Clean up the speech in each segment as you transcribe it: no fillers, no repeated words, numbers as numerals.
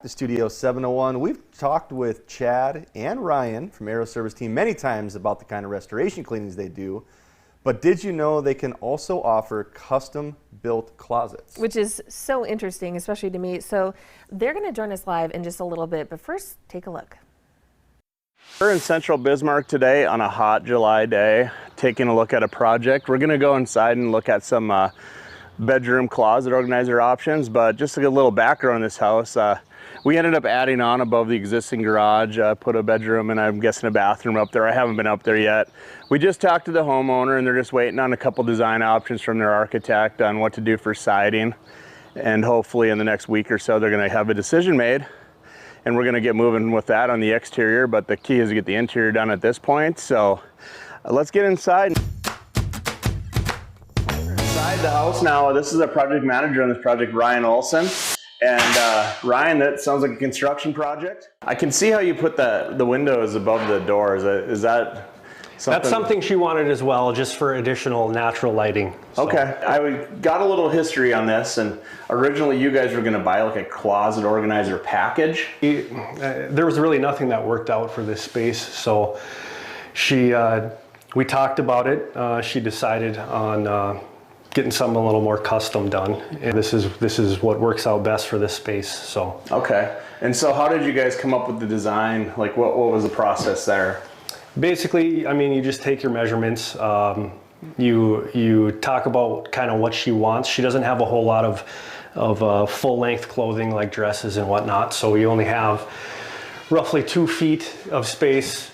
The Studio 701. We've talked with Chad and Ryan from Aero Service Team many times about the kind of restoration cleanings they do, but did you know they can also offer custom built closets? Which is so interesting, especially to me. So they're going to join us live in just a little bit, but first take a look. We're in Central Bismarck today on a hot July day, taking a look at a project. We're going to go inside and look at some bedroom closet organizer options, but just to get a little background on this house, we ended up adding on above the existing garage, put a bedroom and I'm guessing a bathroom up there. I haven't been up there yet. We just talked to the homeowner and they're just waiting on a couple design options from their architect on what to do for siding. And hopefully in the next week or so, they're gonna have a decision made and we're gonna get moving with that on the exterior, but the key is to get the interior done at this point. So let's get inside. Inside the house now, this is a project manager on this project, Ryan Olson. And Ryan, that sounds like a construction project. I can see how you put the windows above the doors. Is that something? That's something she wanted as well, just for additional natural lighting. So. Okay, I got a little history on this, and originally you guys were gonna buy like a closet organizer package. There was really nothing that worked out for this space, so we talked about it. She decided on getting something a little more custom done, and this is what works out best for this space. So okay, and so how did you guys come up with the design? Like what was the process there? Basically, I mean, you just take your measurements. You talk about kind of what she wants. She doesn't have a whole lot of full length clothing like dresses and whatnot, so you only have roughly 2 feet of space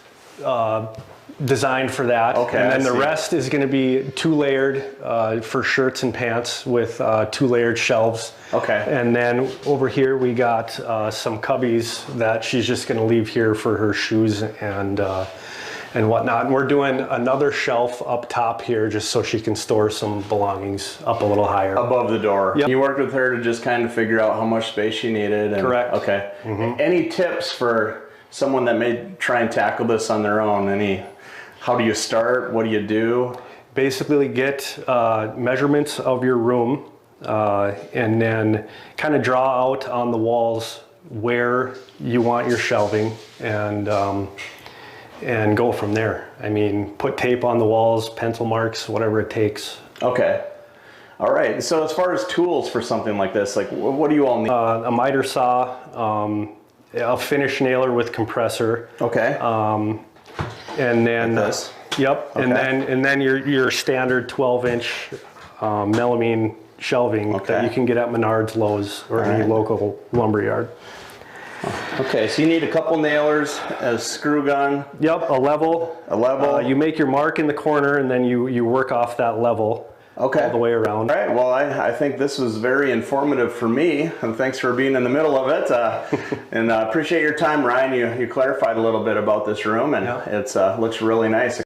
designed for that. Okay, and then the rest is going to be 2 layered for shirts and pants with 2 layered shelves. Okay. And then over here we got some cubbies that she's just going to leave here for her shoes and whatnot. And we're doing another shelf up top here just so she can store some belongings up a little higher. Above the door. Yep. You worked with her to just kind of figure out how much space she needed. And, correct. Okay. Mm-hmm. Any tips for someone that may try and tackle this on their own? How do you start? What do you do? Basically get measurements of your room and then kind of draw out on the walls where you want your shelving and go from there. I mean, put tape on the walls, pencil marks, whatever it takes. Okay. All right. So as far as tools for something like this, like what do you all need? A miter saw, a finish nailer with compressor. Okay. And then like this. Yep. Okay. And then your standard 12-inch melamine shelving that you can get at Menards, Lowe's, or any local lumber yard. Okay, so you need a couple nailers, a screw gun. Yep, a level. A level. You make your mark in the corner and then you work off that level. Okay. All the way around. All right, well, I think this was very informative for me, and thanks for being in the middle of it. And appreciate your time, Ryan. You clarified a little bit about this room, and it looks really nice.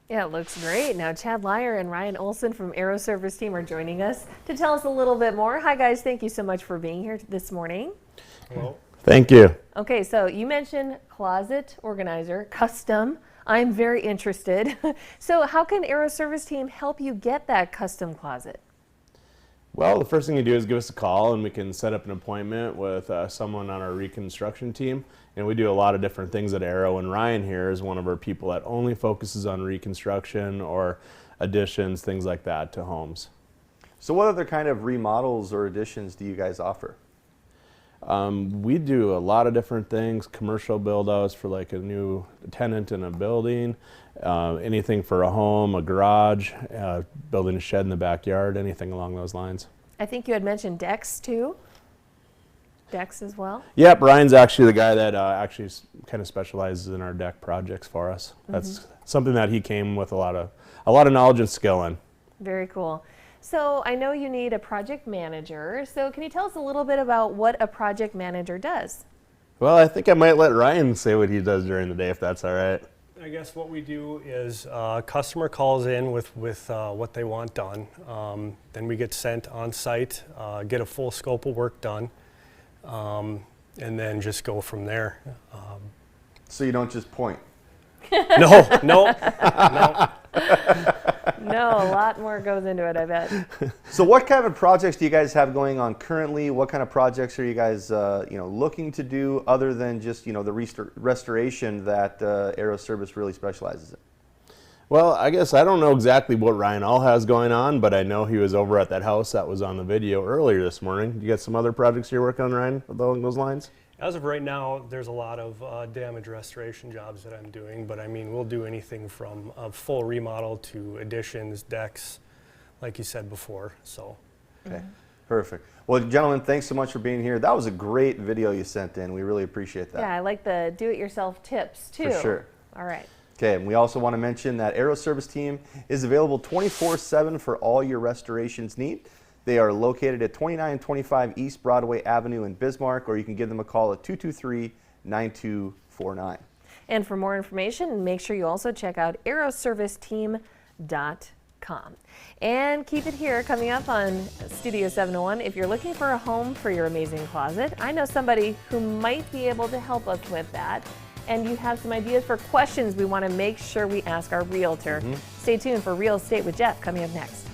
Yeah, it looks great. Now, Chad Lyer and Ryan Olson from Aero Service Team are joining us to tell us a little bit more. Hi, guys. Thank you so much for being here this morning. Hello. Thank you. Okay, so you mentioned closet organizer, custom. I'm very interested. So how can Aero Service Team help you get that custom closet? Well, the first thing you do is give us a call and we can set up an appointment with someone on our reconstruction team. And we do a lot of different things at Aero, and Ryan here is one of our people that only focuses on reconstruction or additions, things like that to homes. So what other kind of remodels or additions do you guys offer? We do a lot of different things, commercial build outs for like a new tenant in a building, anything for a home, a garage, building a shed in the backyard, anything along those lines. I think you had mentioned decks too. Decks as well? Yep, Ryan's actually the guy that actually kind of specializes in our deck projects for us. That's something that he came with a lot of knowledge and skill in. Very cool. So I know you need a project manager. So can you tell us a little bit about what a project manager does? Well, I think I might let Ryan say what he does during the day, if that's all right. I guess what we do is customer calls in with what they want done. Then we get sent on site, get a full scope of work done, and then just go from there. So you don't just point? No. No, a lot more goes into it, I bet. So what kind of projects do you guys have going on currently? What kind of projects are you guys looking to do other than just the restoration that Aero Service really specializes in? Well, I guess I don't know exactly what Ryan All has going on, but I know he was over at that house that was on the video earlier this morning. You got some other projects you're working on, Ryan, along those lines? As of right now, there's a lot of damage restoration jobs that I'm doing, but I mean, we'll do anything from a full remodel to additions, decks, like you said before, so. Okay, perfect. Well, gentlemen, thanks so much for being here. That was a great video you sent in. We really appreciate that. Yeah, I like the do-it-yourself tips, too. For sure. All right. Okay, and we also want to mention that Aero Service Team is available 24/7 for all your restorations need. They are located at 2925 East Broadway Avenue in Bismarck, or you can give them a call at 223-9249. And for more information, make sure you also check out aeroserviceteam.com. And keep it here, coming up on Studio 701. If you're looking for a home for your amazing closet, I know somebody who might be able to help us with that. And you have some ideas for questions we want to make sure we ask our realtor. Stay tuned for Real Estate with Jeff coming up next.